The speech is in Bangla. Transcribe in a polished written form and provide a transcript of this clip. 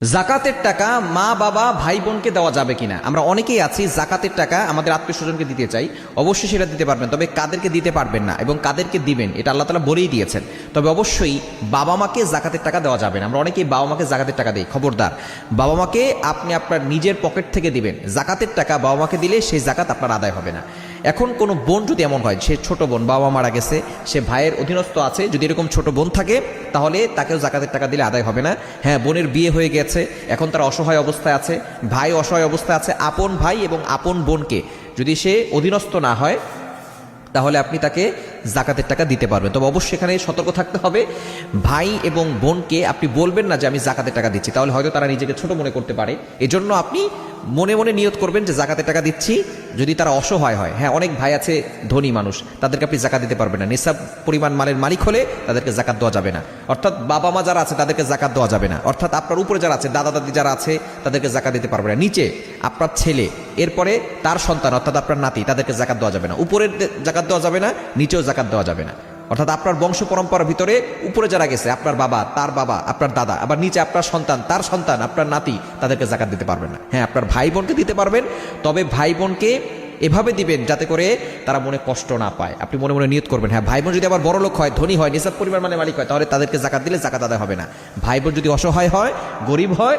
জাকাতের টাকা মা বাবা ভাই বোনকে দেওয়া যাবে কিনা? আমরা অনেকেই আছি জাকাতের টাকা আমাদের আত্মীয় স্বজনকে দিতে চাই, অবশ্যই সেটা দিতে পারবেন, তবে কাদেরকে দিতে পারবেন না এবং কাদেরকে দিবেন এটা আল্লাহ তাআলা বলেই দিয়েছেন। তবে অবশ্যই বাবা মাকে জাকাতের টাকা দেওয়া যাবে না। আমরা অনেকেই বাবা মাকে জাকাতের টাকা দিই, খবরদার, বাবা মাকে আপনি আপনার নিজের পকেট থেকে দিবেন। জাকাতের টাকা বাবা মাকে দিলে সেই জাকাত আপনার আদায় হবে না। এখন কোনো বোন যদি এমন হয়, সে ছোট বোন, বাবা মারা গেছে, সে ভাইয়ের অধীনস্থ আছে, যদি এরকম ছোট বোন থাকে তাহলে তাকেও জাকাতের টাকা দিলে আদায় হবে না। হ্যাঁ, বোনের বিয়ে হয়ে গেছে, এখন তারা অসহায় অবস্থায় আছে, ভাই অসহায় অবস্থায় আছে, আপন ভাই এবং আপন বোনকে যদি সে অধীনস্থ না হয় তাহলে আপনি তাকে জাকাতের টাকা দিতে পারবেন। তবে অবশ্যই এখানে সতর্ক থাকতে হবে, ভাই এবং বোনকে আপনি বলবেন না যে আমি জাকাতের টাকা দিচ্ছি, তাহলে হয়তো তারা নিজেকে ছোট মনে করতে পারে। এজন্য আপনি মনে মনে নিয়ত করবেন যে জাকাতের টাকা দিচ্ছি। যদি তারা অসহায় হয়, হ্যাঁ অনেক ভাই আছে ধনী মানুষ, তাদেরকে আপনি জাকাত দিতে পারবেন না। নিসাব পরিমাণ মালের মালিক হলে তাদেরকে জাকাত দেওয়া যাবে না। অর্থাৎ বাবা মা যারা আছে তাদেরকে জাকাত দেওয়া যাবে না। অর্থাৎ আপনার উপরে যারা আছে, দাদা দাদি যারা আছে, তাদেরকে জাকাত দিতে পারবে না। নিচে আপনার ছেলে, এরপরে তার সন্তান অর্থাৎ আপনার নাতি, তাদেরকে জাকাত দেওয়া যাবে না। উপরের জাকাত দেওয়া যাবে না, নিচেও জাকাত দেওয়া যাবে না। অর্থাৎ আপনার বংশ পরম্পরার ভিতরে উপরে যারা গেছে, আপনার বাবা, তার বাবা, আপনার দাদা, আবার নিচে আপনার সন্তান, তার সন্তান, আপনার নাতি, তাদেরকে জাকাত দিতে পারবেন না। হ্যাঁ, আপনার ভাই বোনকে দিতে পারবেন, তবে ভাই বোনকে এভাবে দিবেন যাতে করে তারা মনে কষ্ট না পায়। আপনি মনে মনে নিয়ত করবেন, হ্যাঁ ভাই বোন যদি আবার বড় লোক হয়, ধনী হয়, নিসাব পরিমাণ মানে মালিক হয়, তাহলে তাদেরকে জাকাত দিলে জাকাত আদায় হবে না। ভাই বোন যদি অসহায় হয়, গরিব হয়,